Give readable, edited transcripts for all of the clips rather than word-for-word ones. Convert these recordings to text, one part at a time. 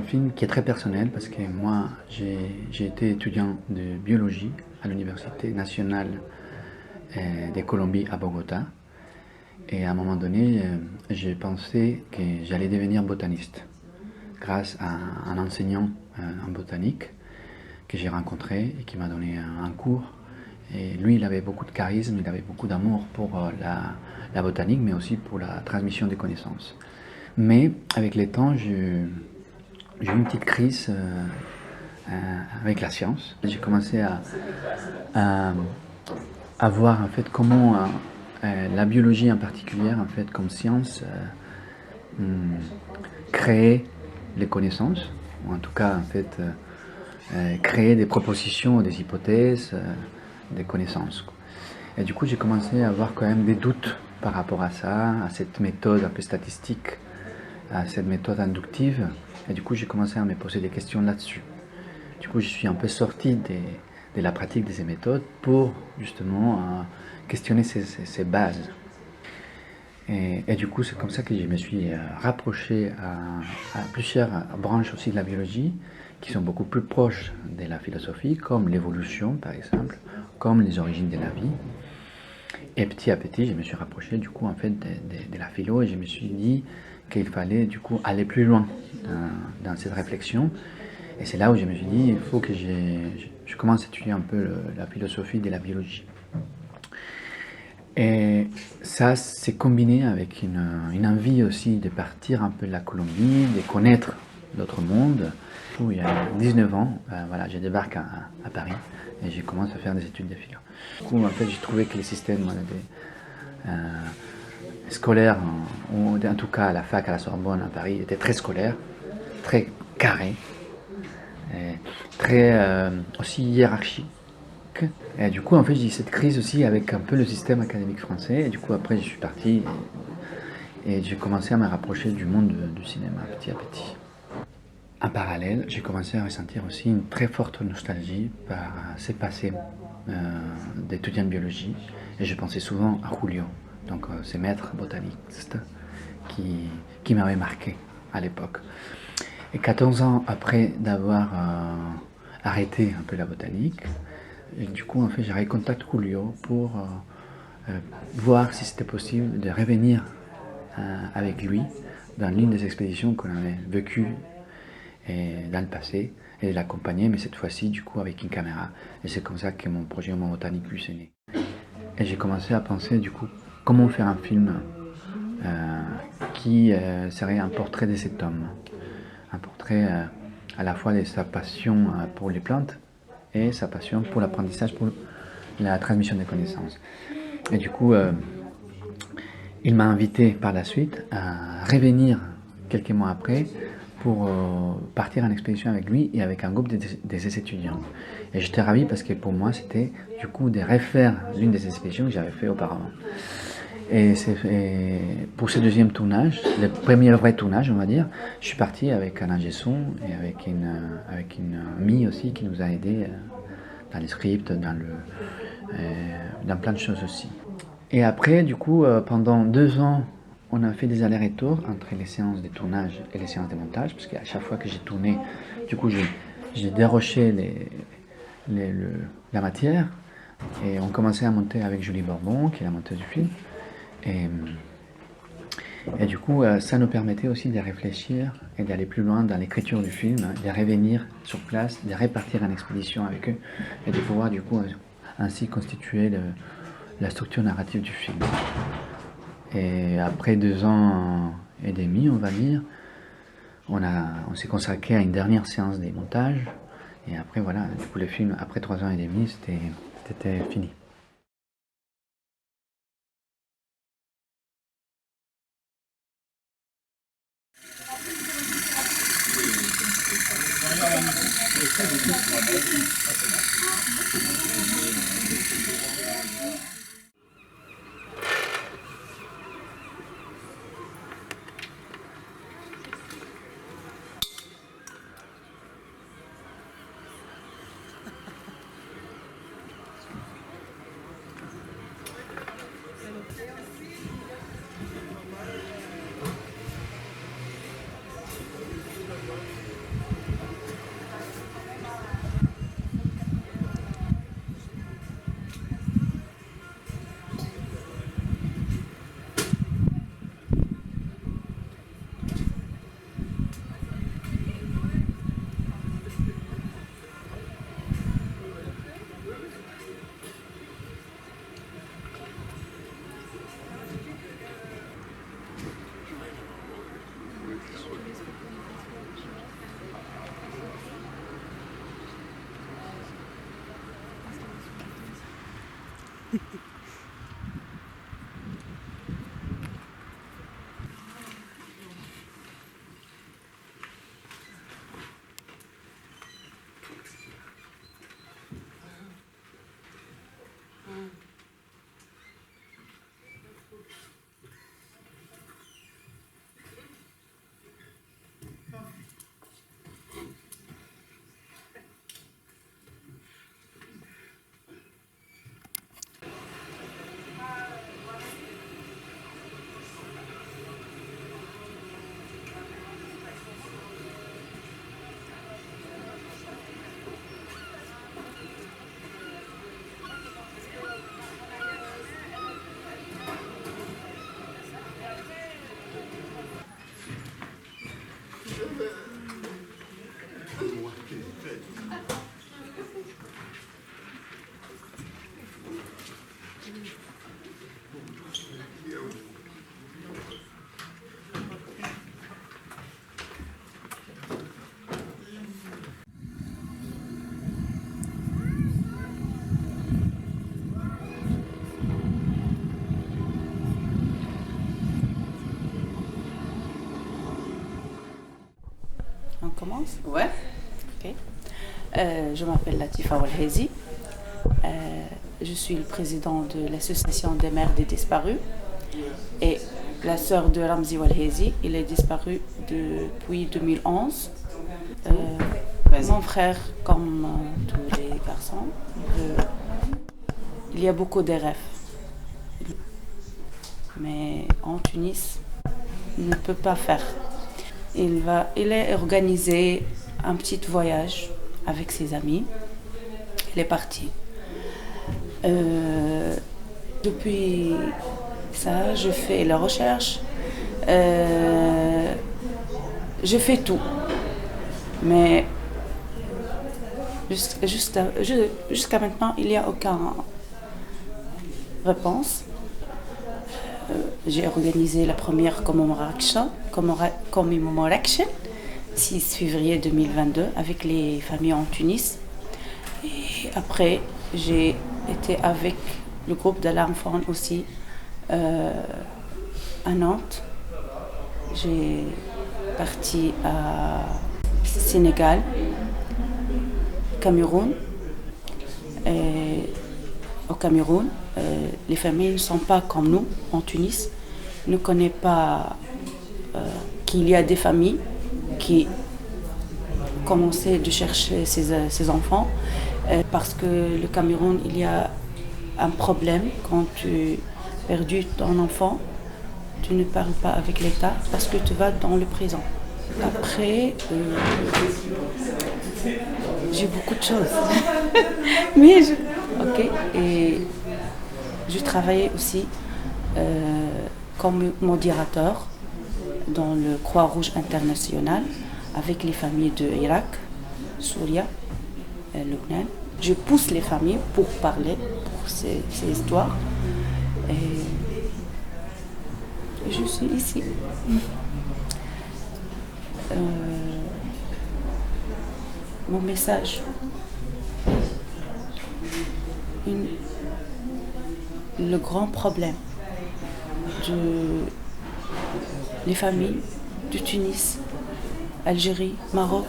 film qui est très personnel parce que moi, j'ai été étudiant de biologie à l'Université nationale de Colombie à Bogota. Et à un moment donné, j'ai pensé que j'allais devenir botaniste grâce à un enseignant en botanique que j'ai rencontré et qui m'a donné un cours. Et lui, il avait beaucoup de charisme, il avait beaucoup d'amour pour la botanique, mais aussi pour la transmission des connaissances. Mais avec le temps, j'ai eu une petite crise avec la science. J'ai commencé à, à voir en fait comment la biologie en particulier, en fait, comme science, créer les connaissances, ou en tout cas en fait créer des propositions, des hypothèses, des connaissances. Et du coup, j'ai commencé à avoir quand même des doutes par rapport à ça, à cette méthode un peu statistique, à cette méthode inductive. Et du coup, j'ai commencé à me poser des questions là-dessus. Du coup, je suis un peu sorti de la pratique de ces méthodes pour justement questionner ces bases. Et du coup, c'est comme ça que je me suis rapproché à plusieurs branches aussi de la biologie qui sont beaucoup plus proches de la philosophie, comme l'évolution par exemple, comme les origines de la vie. Et petit à petit, je me suis rapproché du coup en fait de la philo et je me suis dit qu'il fallait du coup aller plus loin dans cette réflexion. Et c'est là où je me suis dit, il faut que je commence à étudier un peu la philosophie de la biologie. Et ça s'est combiné avec une envie aussi de partir un peu de la Colombie, de connaître l'autre monde. Où il y a 19 ans, voilà, je débarque à Paris et j'ai commencé à faire des études de philo. Du coup, en fait, j'ai trouvé que le système scolaire, ou en tout cas à la fac à la Sorbonne à Paris, était très scolaire, très carré, et très aussi hiérarchique. Et du coup, en fait, j'ai eu cette crise aussi avec un peu le système académique français. Et du coup, après, je suis parti et j'ai commencé à me rapprocher du monde du cinéma petit à petit. En parallèle, j'ai commencé à ressentir aussi une très forte nostalgie par ces passés d'étudiant de biologie. Et je pensais souvent à Julio, donc ces maîtres botanistes qui m'avaient marqué à l'époque. Et 14 ans après d'avoir arrêté un peu la botanique, et du coup, en fait, j'ai recontacté Julio pour voir si c'était possible de revenir avec lui dans l'une des expéditions qu'on avait vécues dans le passé et l'accompagner, mais cette fois-ci, du coup, avec une caméra. Et c'est comme ça que mon projet Homo Botanicus est né. Et j'ai commencé à penser, du coup, comment faire un film qui serait un portrait de cet homme. Un portrait à la fois de sa passion pour les plantes et sa passion pour l'apprentissage, pour la transmission des connaissances. Et du coup, il m'a invité par la suite à revenir quelques mois après pour partir en expédition avec lui et avec un groupe des étudiants. Et j'étais ravi parce que pour moi, c'était du coup de refaire l'une des expéditions que j'avais fait auparavant. Et pour ce deuxième tournage, le premier vrai tournage, on va dire, je suis parti avec un ingé son et avec une amie aussi qui nous a aidés dans les scripts, dans plein de choses aussi. Et après, du coup, pendant 2 ans, on a fait des allers-retours entre les séances de tournage et les séances de montage, parce qu'à chaque fois que j'ai tourné, du coup, j'ai déroché la matière, et on commençait à monter avec Julie Bourbon, qui est la monteuse du film. Et du coup, ça nous permettait aussi de réfléchir et d'aller plus loin dans l'écriture du film, de revenir sur place, de répartir en expédition avec eux, et de pouvoir du coup ainsi constituer la structure narrative du film. Et après 2 ans et demi, on va dire, on s'est consacré à une dernière séance des montages. Et après, voilà, du coup, le film, après 3 ans et demi, c'était fini. On commence? Ouais. Ok. Je m'appelle Latifa Walhezi. Je suis le président de l'association des mères des disparus et la sœur de Ramzi Walhezi. Il est disparu depuis 2011. Mon frère, comme tous les garçons, il y a beaucoup de rêves. Mais en Tunis, il ne peut pas faire. Il a organisé un petit voyage avec ses amis. Il est parti. Depuis ça, je fais la recherche. Je fais tout. Mais jusqu'à maintenant, il n'y a aucune réponse. J'ai organisé la première commémoration 6 février 2022 avec les familles en Tunis. Et après, j'ai été avec le groupe d'Alarme Faune aussi à Nantes. J'ai parti à Sénégal, Cameroun. Et au Cameroun, les familles ne sont pas comme nous en Tunis. Ils ne connaissent pas qu'il y a des familles qui commençaient de chercher ces enfants parce que le Cameroun, il y a un problème quand tu as perdu ton enfant, tu ne parles pas avec l'État parce que tu vas dans le prison. Après, j'ai beaucoup de choses. Ok. Et je travaillais aussi comme modérateur dans le Croix-Rouge international avec les familles de Irak, Syrie, Lubnan. Je pousse les familles pour parler pour ces histoires. Et je suis ici. Mon message. Le grand problème des familles de Tunis, Algérie, Maroc,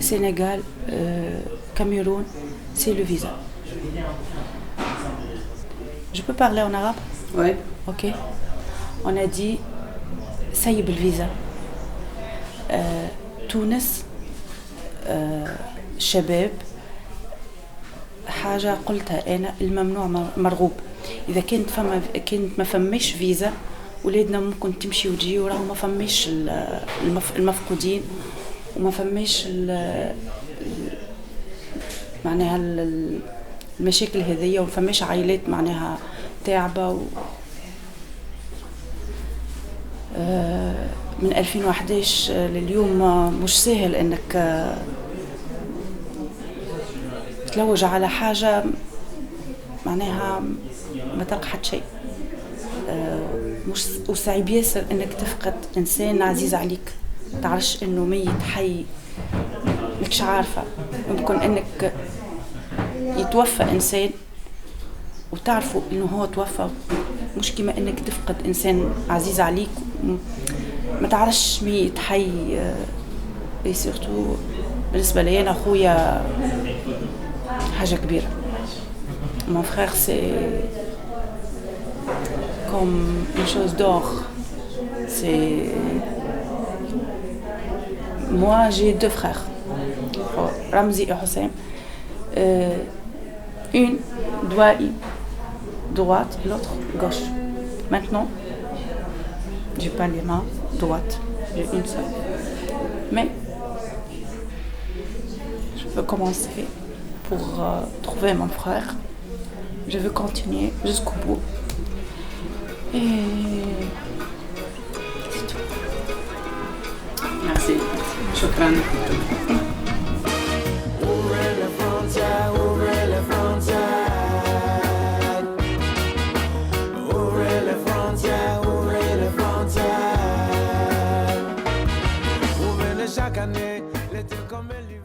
Sénégal, Cameroun, c'est le visa. Je peux parler en arabe? Oui. Ok. On a dit سيب الفيزا. تونس شباب حاجة قلتها أنا الممنوع مرغوب. إذا كنت ما فماش فيزا ولادنا ممكن تمشي وتجي وراه ما فماش المفقودين وما فماش معناها المشاكل هذية وما فماش عائلات معناها تعبة من 2011 لليوم مش سهل انك تلوج على حاجة معناها ما تلقى حد شيء مش وصعيب ياسر انك تفقد انسان عزيز عليك تعرفش انه ميت حي ماكش عارفة ممكن انك يتوفى انسان وتعرفوا إنه هو توفى، مش كما إنك تفقد إنسان عزيز عليك ما تعرفش ميت حي. اي سورتو بالنسبة لي أنا خويا حاجة كبيرة. Mon frère c'est comme une chose d'or. C'est moi j'ai deux frères, Ramzi et Hossein. Une doigt droite, l'autre gauche. Maintenant, j'ai pas les mains droites, j'ai une seule. Mais je veux commencer pour trouver mon frère. Je veux continuer jusqu'au bout. Et c'est tout. Merci. Shukran. Ouvrez les frontières, ouvrez les frontières. Ouvrez les frontières, ouvrez les frontières. Ouvrez-les chaque année, l'été comme l'hiver.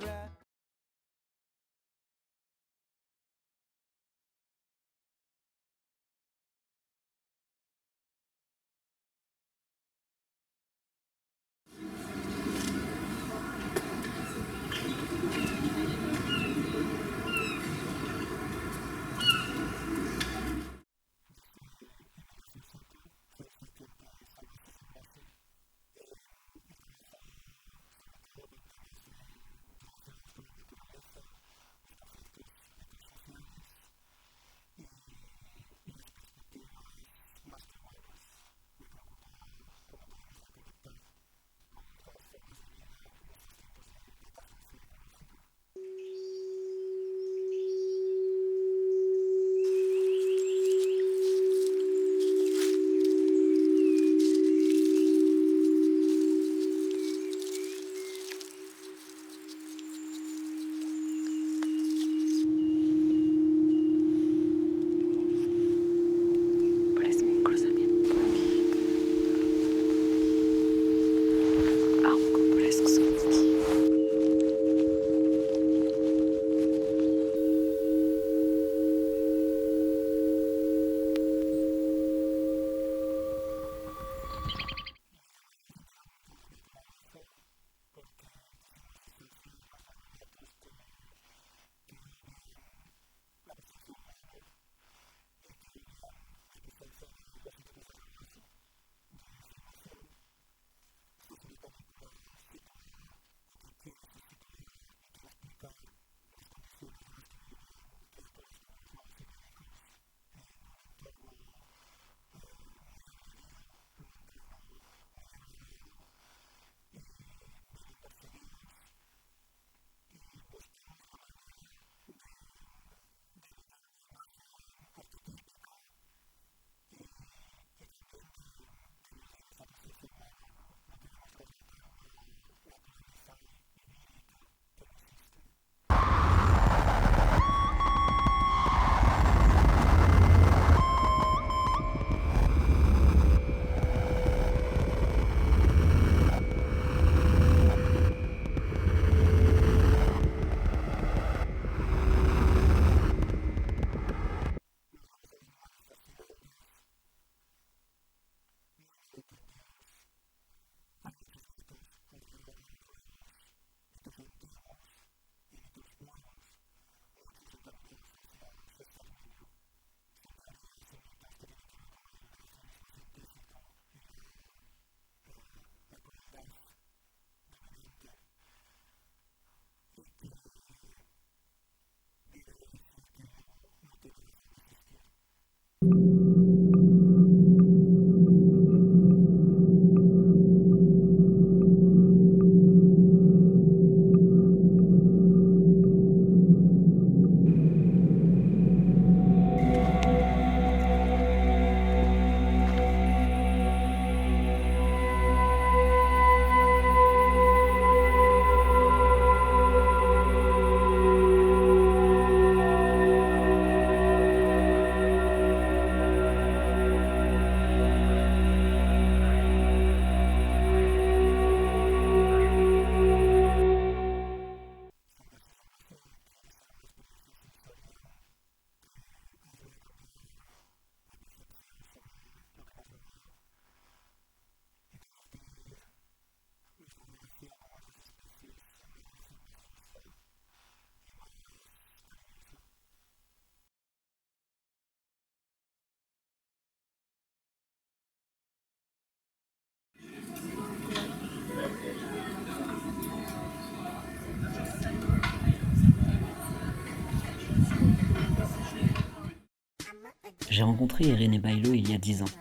J'ai rencontré Irene Bailo il y a 10 ans,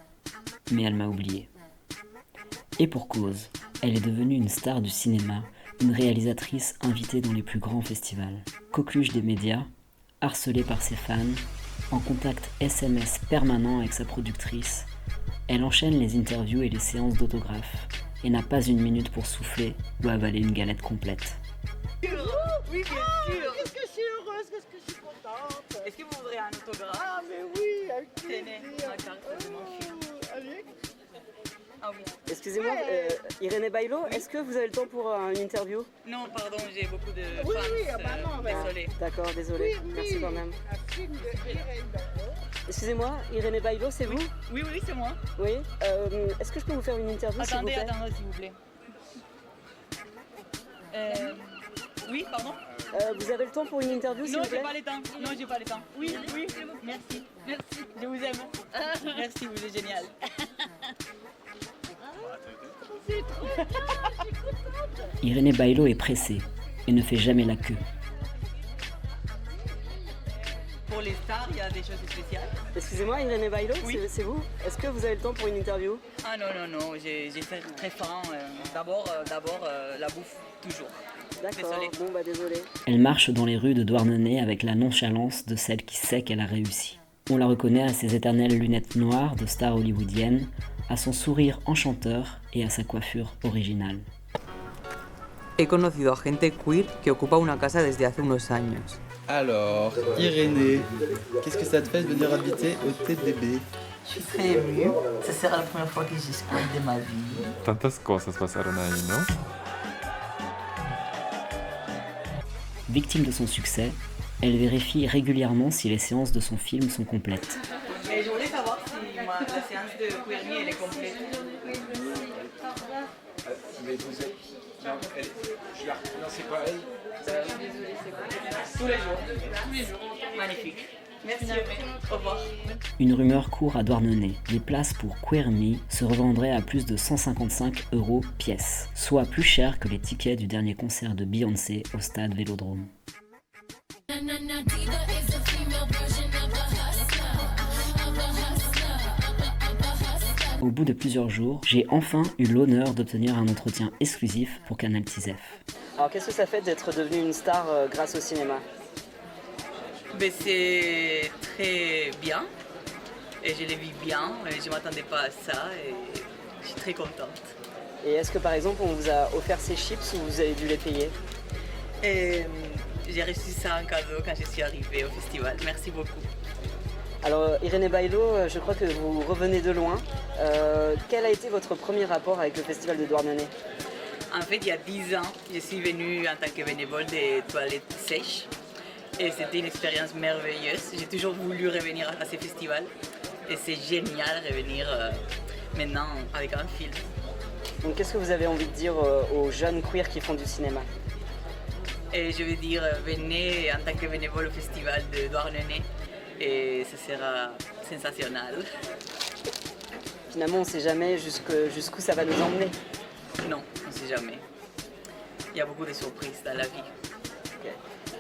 mais elle m'a oublié. Et pour cause, elle est devenue une star du cinéma, une réalisatrice invitée dans les plus grands festivals. Coqueluche des médias, harcelée par ses fans, en contact SMS permanent avec sa productrice, elle enchaîne les interviews et les séances d'autographes et n'a pas une minute pour souffler ou avaler une galette complète. Oui, bien sûr. Qu'est-ce que je suis heureuse, qu'est-ce que je suis contente. Est-ce que vous voudrez un autographe? Ah, mais oui, avec Tenez, plaisir. ma carte de mon film. Allez. Ah oui. Excusez-moi, Irene Bailo, est-ce que vous avez le temps pour une interview? Non, pardon, j'ai beaucoup de Oui, fans. oui, ah bah non, bah. Désolée. D'accord, désolé, merci quand même. Un film de Irene Bailo. Excusez-moi, Irene Bailo, c'est vous? Oui, oui, c'est moi. Oui. Est-ce que je peux vous faire une interview s'il vous Attendez, plaît? attendez, s'il vous plaît. Oui, pardon? Vous avez le temps pour une interview s'il Non, vous plaît? j'ai pas le temps. Non, j'ai pas le temps. Oui, oui, merci. Merci. Je vous aime. Merci, vous êtes génial. Irene Bailo est pressée et ne fait jamais la queue. Pour les stars, il y a des choses spéciales. Excusez-moi, Irene Bailo, Oui. c'est vous? Est-ce que vous avez le temps pour une interview? Ah non, non, non, j'ai fait très faim. D'abord, la bouffe, toujours. D'accord, Désolée. bon bah désolé. Elle marche dans les rues de Douarnenez avec la nonchalance de celle qui sait qu'elle a réussi. On la reconnaît à ses éternelles lunettes noires de star hollywoodienne, à son sourire enchanteur et à sa coiffure originale. He conocido a gente queer que ocupa una casa desde hace unos años. Alors, Irénée, qu'est-ce que ça te fait de venir habiter au TDB? Je suis très émue. Ce sera la première fois que j'y squatte de ma vie. Tantas cosas pasaron ahí, ¿no? Victime de son succès, elle vérifie régulièrement si les séances de son film sont complètes. Et je voulais savoir si la séance de Queer Me, elle est complète. Mais vous êtes... Non, non, c'est pas elle. Tous les jours. Tous les jours. Magnifique. Merci. Au revoir. Une rumeur court à Douarnenez. Les places pour Queer Me se revendraient à plus de 155 € pièce, soit plus cher que les tickets du dernier concert de Beyoncé au stade Vélodrome. Au bout de plusieurs jours, j'ai enfin eu l'honneur d'obtenir un entretien exclusif pour Canal TISF. Alors qu'est-ce que ça fait d'être devenue une star grâce au cinéma? Mais c'est très bien. Et je le vis bien. Je ne m'attendais pas à ça. Et je suis très contente. Et est-ce que par exemple on vous a offert ces chips ou vous avez dû les payer? Et j'ai reçu ça en cadeau quand je suis arrivée au festival. Merci beaucoup. Alors Irene Bailo, je crois que vous revenez de loin. Quel a été votre premier rapport avec le festival de Douarnenez? En fait, il y a 10 ans, je suis venue en tant que bénévole des toilettes sèches. Et c'était une expérience merveilleuse. J'ai toujours voulu revenir à ces festivals. Et c'est génial de revenir maintenant avec un film. Donc qu'est-ce que vous avez envie de dire aux jeunes queers qui font du cinéma? Et je veux dire, venez en tant que bénévole au festival de Douarnenez. Et ce sera sensationnel. Finalement, on ne sait jamais jusqu'où ça va nous emmener. Non, on ne sait jamais. Il y a beaucoup de surprises dans la vie. Okay.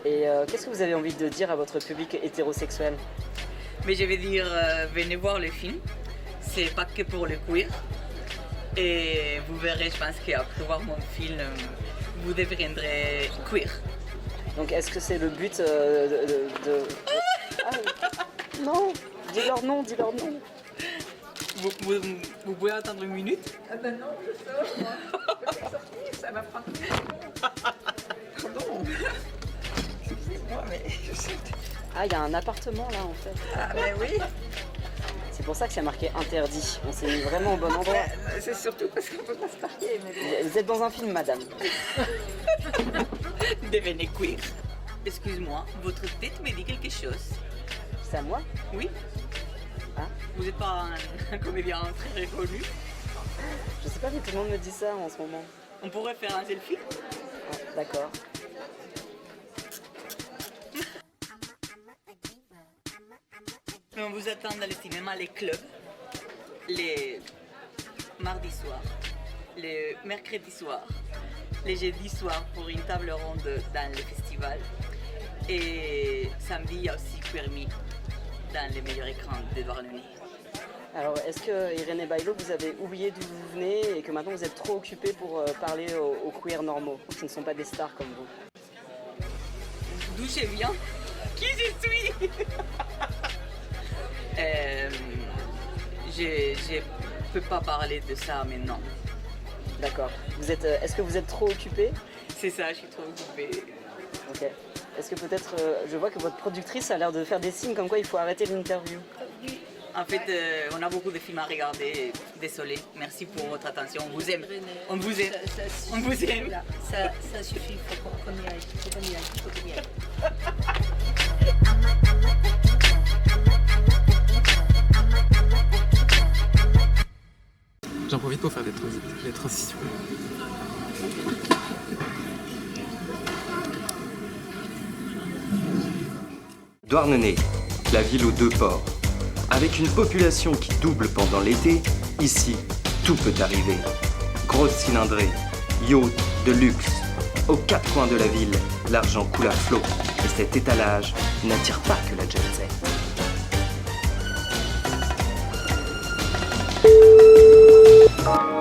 Et qu'est-ce que vous avez envie de dire à votre public hétérosexuel? Mais je vais dire, venez voir le film. C'est pas que pour le queer. Et vous verrez, je pense qu'après voir mon film, vous deviendrez queer. Donc est-ce que c'est le but Ah, non, dis-leur non, dis-leur non. Vous pouvez attendre une minute? Ah ben non, je sors, moi. Je vais sortir, ça va prendre. Pardon. Excusez-moi, mais je sais. Ah, il y a un appartement là en fait. Ah ben oui. C'est pour ça que c'est marqué interdit. On s'est mis vraiment au bon endroit. C'est surtout parce qu'on peut pas se marier. Mais... Vous êtes dans un film, madame. Devenez queer. Excuse-moi, votre tête me dit quelque chose. C'est à moi? Oui. Ah. Vous n'êtes pas un comédien très reconnu? Je sais pas, mais tout le monde me dit ça en ce moment. On pourrait faire un selfie? Ah, d'accord. On vous attend dans les cinémas, les clubs, les mardis soirs, les mercredis soirs, les jeudis soirs pour une table ronde dans le festival. Et samedi, il y a aussi Queer Me. dans les meilleurs écrans de Douarnenez. Alors, est-ce que Irene Bailo, vous avez oublié d'où vous venez et que maintenant vous êtes trop occupé pour parler aux queers normaux, qui ne sont pas des stars comme vous? D'où je viens? Qui je suis? Je peux pas parler de ça maintenant. D'accord. Est-ce que vous êtes trop occupé? C'est ça, je suis trop occupée. Ok. Est-ce que peut-être, je vois que votre productrice a l'air de faire des signes comme quoi il faut arrêter l'interview. En fait, on a beaucoup de films à regarder. Désolé, merci pour votre attention. On vous aime. On vous aime. On vous aime. Ça suffit, il faut qu'on y aille. Faut qu'on y aille. J'en profite pour faire des transitions. Douarnenez, la ville aux 2 ports. Avec une population qui double pendant l'été, ici, tout peut arriver. Grosses cylindrées, yachts de luxe. Aux 4 coins de la ville, l'argent coule à flot. Et cet étalage n'attire pas que la jet set.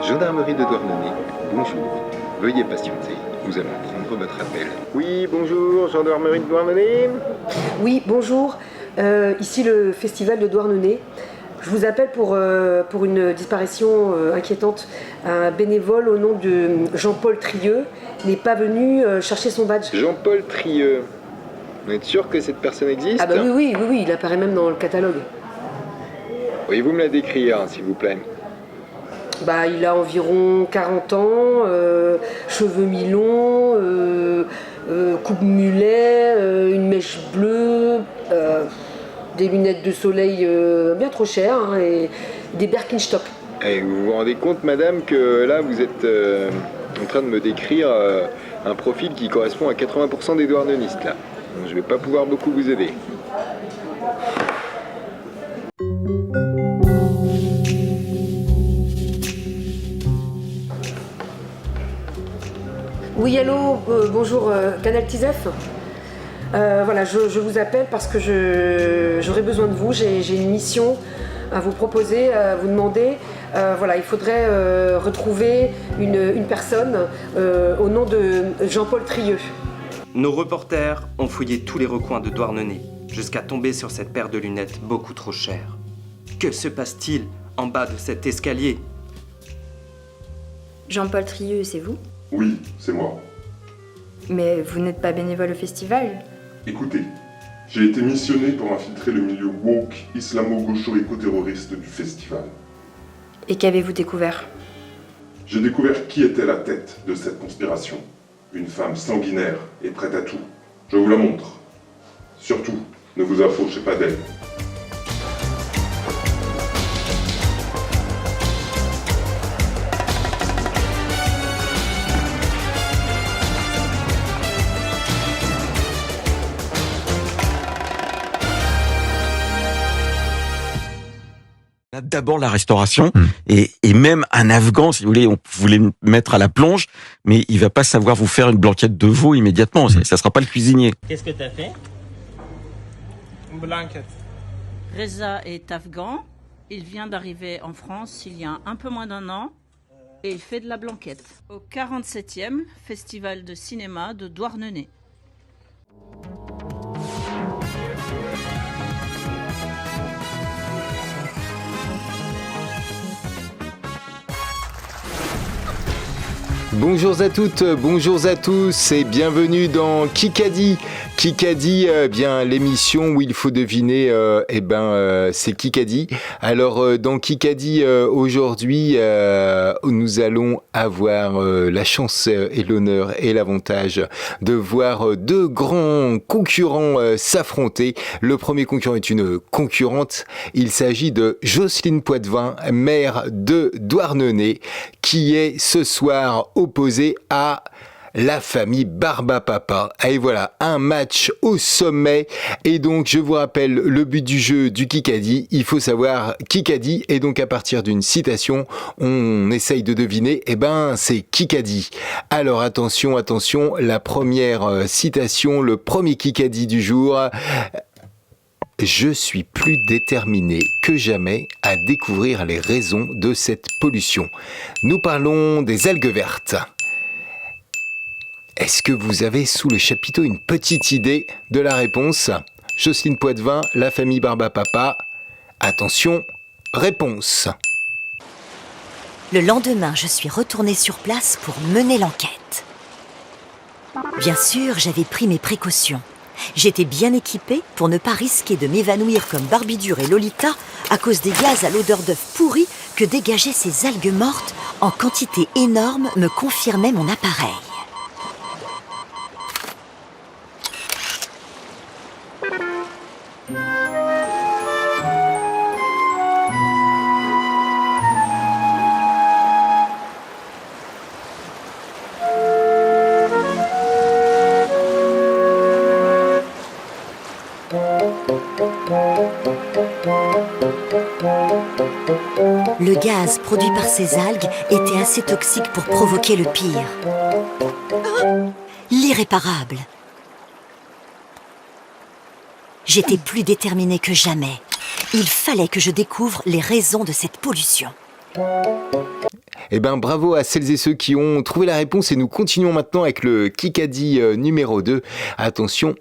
Gendarmerie de Douarnenez, bonjour. Veuillez patienter, nous allons prendre votre appel. Oui, bonjour, gendarmerie de Douarnenez. Oui, bonjour. Ici le festival de Douarnenez. Je vous appelle pour une disparition inquiétante. Un bénévole au nom de Jean-Paul Trieux n'est pas venu chercher son badge. Jean-Paul Trieux. Vous êtes sûr que cette personne existe? Ah bah oui, il apparaît même dans le catalogue. Pourriez-vous me la décrire, s'il vous plaît? Bah, il a environ 40 ans, cheveux mi-longs, coupe mulet, une mèche bleue, des lunettes de soleil bien trop chères et des Birkenstock. Et vous vous rendez compte, madame, que là vous êtes en train de me décrire un profil qui correspond à 80% des douarnenistes là. Donc, je ne vais pas pouvoir beaucoup vous aider. Oui, allô, bonjour, Canal Tisef. Voilà, je vous appelle parce que j'aurais besoin de vous. J'ai une mission à vous proposer, à vous demander. Voilà, il faudrait retrouver une personne au nom de Jean-Paul Trieux. Nos reporters ont fouillé tous les recoins de Douarnenez, jusqu'à tomber sur cette paire de lunettes beaucoup trop chères. Que se passe-t-il en bas de cet escalier? Jean-Paul Trieux, c'est vous? Oui, c'est moi. Mais vous n'êtes pas bénévole au festival? Écoutez, j'ai été missionné pour infiltrer le milieu woke, islamo-gaucho-éco-terroriste du festival. Et qu'avez-vous découvert? J'ai découvert qui était la tête de cette conspiration. Une femme sanguinaire et prête à tout. Je vous la montre. Surtout, ne vous approchez pas d'elle. D'abord la restauration et même un Afghan, si vous voulez me mettre à la plonge, mais il va pas savoir vous faire une blanquette de veau immédiatement. Ça sera pas le cuisinier. Qu'est-ce que tu as fait? Une blanquette. Reza est afghan. Il vient d'arriver en France il y a un peu moins d'1 an et il fait de la blanquette au 47e Festival de cinéma de Douarnenez. Bonjour à toutes, bonjour à tous et bienvenue dans Kikadi. Kikadi, bien l'émission où il faut deviner, c'est Kikadi. Alors dans Kikadi aujourd'hui, nous allons avoir la chance et l'honneur et l'avantage de voir 2 grands concurrents s'affronter. Le premier concurrent est une concurrente. Il s'agit de Jocelyne Poitvin, maire de Douarnenez, qui est ce soir opposée à la famille Barbapapa. Et voilà, un match au sommet. Et donc, je vous rappelle le but du jeu du Kikadi. Il faut savoir Kikadi. Et donc, à partir d'une citation, on essaye de deviner. C'est Kikadi. Alors, attention, la première citation, le premier Kikadi du jour. je suis plus déterminé que jamais à découvrir les raisons de cette pollution. Nous parlons des algues vertes. Est-ce que vous avez sous le chapiteau une petite idée de la réponse ? Jocelyne Poitvin, la famille Barbapapa. Attention, réponse. Le lendemain, je suis retournée sur place pour mener l'enquête. Bien sûr, j'avais pris mes précautions. J'étais bien équipée pour ne pas risquer de m'évanouir comme Barbidure et Lolita à cause des gaz à l'odeur d'œuf pourri que dégageaient ces algues mortes en quantité énorme, me confirmait mon appareil. Le gaz produit par ces algues était assez toxique pour provoquer le pire. L'irréparable. J'étais plus déterminée que jamais. Il fallait que je découvre les raisons de cette pollution. Eh ben, bravo à celles et ceux qui ont trouvé la réponse et nous continuons maintenant avec le Kikadi numéro 2. Attention,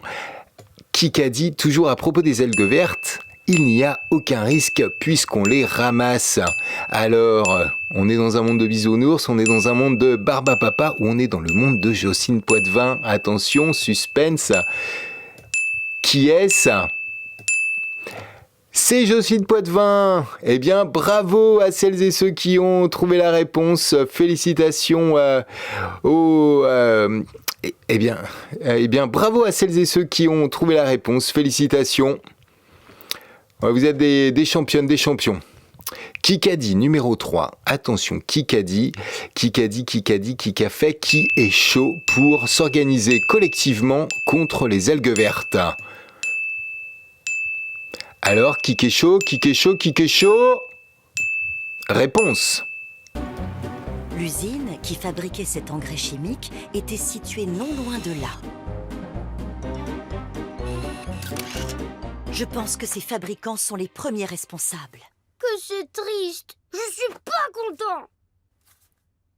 Kikadi, toujours à propos des algues vertes. Il n'y a aucun risque puisqu'on les ramasse. Alors, on est dans un monde de bisounours, on est dans un monde de Barbapapa ou on est dans le monde de Jocelyne Poitvin. Attention, suspense. Qui est-ce ? C'est Jocelyne Poitvin. Eh bien, bravo à celles et ceux qui ont trouvé la réponse. Félicitations Eh bien, bravo à celles et ceux qui ont trouvé la réponse. Félicitations. Vous êtes des championnes, des champions. Kikadi numéro 3. Attention, Kikadi, qui a fait, qui est chaud pour s'organiser collectivement contre les algues vertes. Alors, qui est chaud? Réponse. L'usine qui fabriquait cet engrais chimique était située non loin de là. Je pense que ces fabricants sont les premiers responsables. Que c'est triste. Je suis pas content.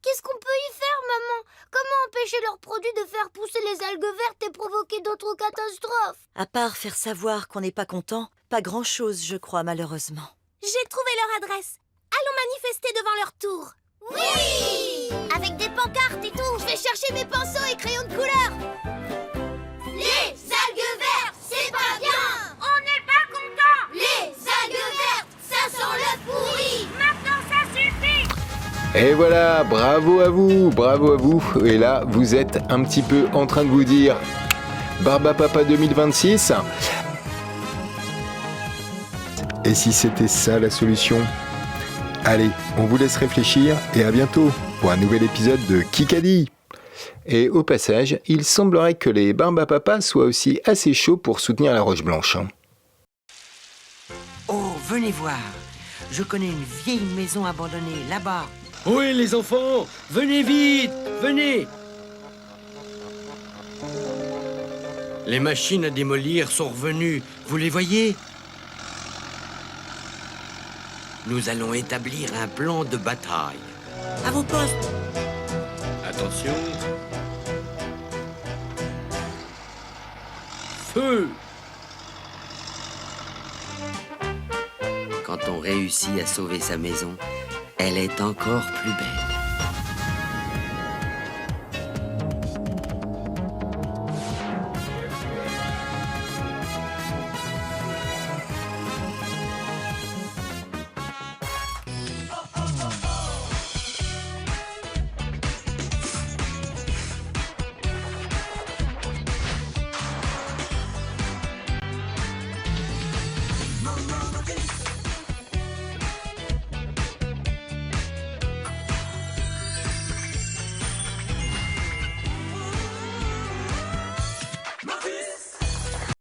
Qu'est-ce qu'on peut y faire, maman? Comment empêcher leurs produits de faire pousser les algues vertes et provoquer d'autres catastrophes? À part faire savoir qu'on n'est pas content, pas grand-chose, je crois, malheureusement. J'ai trouvé leur adresse. Allons manifester devant leur tour. Oui! Avec des pancartes et tout. Je vais chercher mes pinceaux et crayons de couleur. Les algues vertes, c'est pas bien. On n'est pas content. Les algues vertes, ça sent le pourri. Maintenant, ça suffit. Et voilà, bravo à vous. Et là, vous êtes un petit peu en train de vous dire Barbapapa 2026. Et si c'était ça la solution? Allez, on vous laisse réfléchir et à bientôt pour un nouvel épisode de Kikadi. Et au passage, il semblerait que les Barbapapa soient aussi assez chauds pour soutenir la Roche Blanche. Oh, venez voir. Je connais une vieille maison abandonnée là-bas. Oui, les enfants, venez vite, venez. Les machines à démolir sont revenues, vous les voyez? Nous allons établir un plan de bataille. À vos postes. Attention. Feu! Quand on réussit à sauver sa maison, elle est encore plus belle.